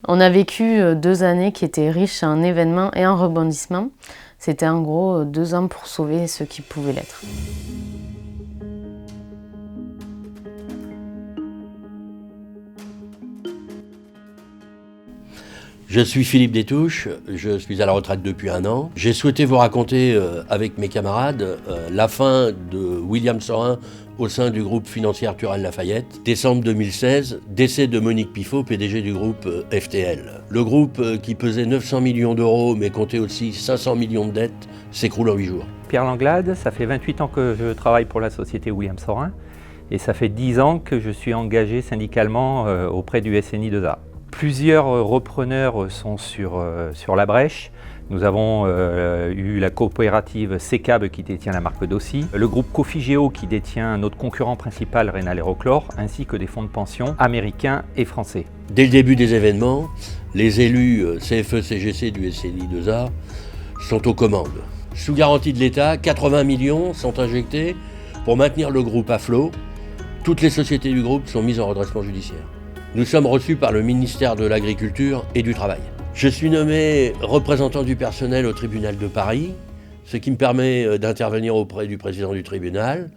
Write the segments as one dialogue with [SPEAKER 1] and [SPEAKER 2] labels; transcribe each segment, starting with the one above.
[SPEAKER 1] On a vécu 2 années qui étaient riches en événements et en rebondissements. C'était en gros 2 ans pour sauver ceux qui pouvaient l'être.
[SPEAKER 2] Je suis Philippe Détouche, je suis à la retraite depuis 1 an. J'ai souhaité vous raconter avec mes camarades la fin de William Sorin au sein du groupe financier Arthur L. Lafayette. Décembre 2016, décès de Monique Pifot, PDG du groupe FTL. Le groupe qui pesait 900 millions d'euros mais comptait aussi 500 millions de dettes s'écroule en 8 jours.
[SPEAKER 3] Pierre Langlade, ça fait 28 ans que je travaille pour la société William Sorin et ça fait 10 ans que je suis engagé syndicalement auprès du SNI2A. Plusieurs repreneurs sont sur la brèche. Nous avons eu la coopérative CECAB qui détient la marque Dossi, le groupe Cofigeo qui détient notre concurrent principal Rénal Aérochlore, ainsi que des fonds de pension américains et français.
[SPEAKER 2] Dès le début des événements, les élus CFE-CGC du SNI2A sont aux commandes. Sous garantie de l'État, 80 millions sont injectés pour maintenir le groupe à flot. Toutes les sociétés du groupe sont mises en redressement judiciaire. Nous sommes reçus par le ministère de l'Agriculture et du Travail. Je suis nommé représentant du personnel au tribunal de Paris, ce qui me permet d'intervenir auprès du président du tribunal,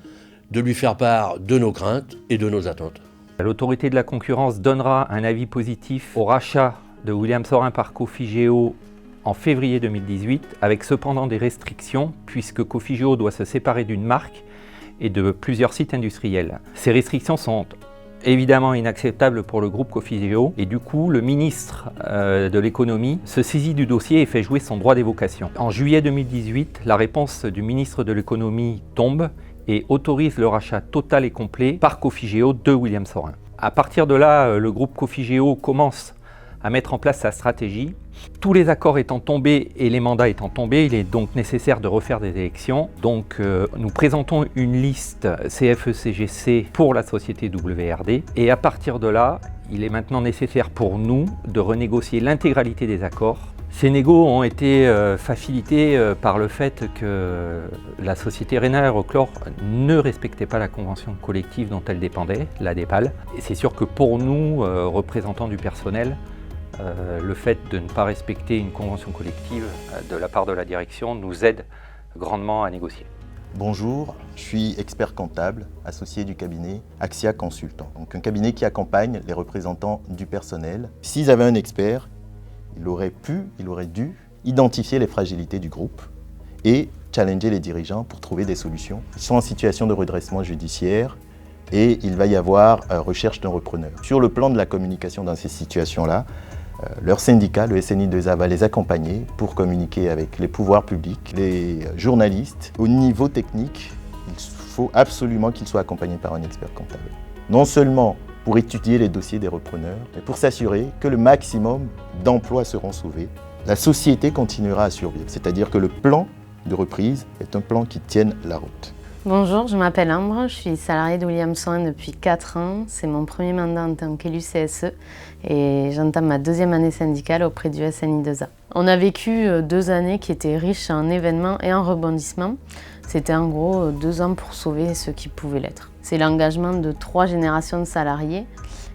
[SPEAKER 2] de lui faire part de nos craintes et de nos attentes.
[SPEAKER 3] L'autorité de la concurrence donnera un avis positif au rachat de William Sorin par Cofigeo en février 2018, avec cependant des restrictions, puisque Cofigeo doit se séparer d'une marque et de plusieurs sites industriels. Ces restrictions sont évidemment inacceptable pour le groupe Cofigeo et du coup le ministre de l'économie se saisit du dossier et fait jouer son droit d'évocation. En juillet 2018, la réponse du ministre de l'économie tombe et autorise le rachat total et complet par Cofigeo de William Sorin. À partir de là, le groupe Cofigeo commence à mettre en place sa stratégie. Tous les accords étant tombés et les mandats étant tombés, il est donc nécessaire de refaire des élections. Donc nous présentons une liste CFE-CGC pour la société WRD et à partir de là, il est maintenant nécessaire pour nous de renégocier l'intégralité des accords. Ces négos ont été facilités par le fait que la société Rénal Aérochlore ne respectait pas la convention collective dont elle dépendait, la DEPAL. Et c'est sûr que pour nous, représentants du personnel, le fait de ne pas respecter une convention collective de la part de la direction nous aide grandement à négocier.
[SPEAKER 4] Bonjour, je suis expert comptable, associé du cabinet Axia Consultant. Donc un cabinet qui accompagne les représentants du personnel. S'ils avaient un expert, il aurait dû identifier les fragilités du groupe et challenger les dirigeants pour trouver des solutions. Ils sont en situation de redressement judiciaire et il va y avoir recherche d'un repreneur. Sur le plan de la communication dans ces situations-là, leur syndicat, le SNI2A, va les accompagner pour communiquer avec les pouvoirs publics, les journalistes. Au niveau technique, il faut absolument qu'ils soient accompagnés par un expert comptable. Non seulement pour étudier les dossiers des repreneurs, mais pour s'assurer que le maximum d'emplois seront sauvés. La société continuera à survivre, c'est-à-dire que le plan de reprise est un plan qui tienne la route.
[SPEAKER 1] Bonjour, je m'appelle Ambre, je suis salariée de William Sorin depuis 4 ans. C'est mon premier mandat en tant qu'élu CSE et j'entame ma 2e année syndicale auprès du SNI2A. On a vécu 2 années qui étaient riches en événements et en rebondissements. C'était en gros 2 ans pour sauver ceux qui pouvaient l'être. C'est l'engagement de 3 générations de salariés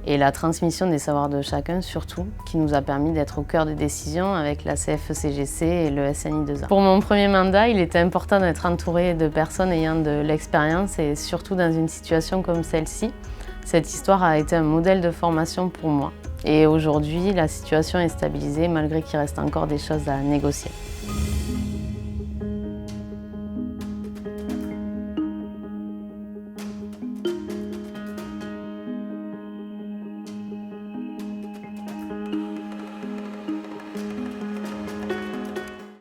[SPEAKER 1] et la transmission des savoirs de chacun surtout, qui nous a permis d'être au cœur des décisions avec la CFE-CGC et le SNI2A. Pour mon premier mandat, il était important d'être entouré de personnes ayant de l'expérience et surtout dans une situation comme celle-ci. Cette histoire a été un modèle de formation pour moi. Et aujourd'hui, la situation est stabilisée malgré qu'il reste encore des choses à négocier.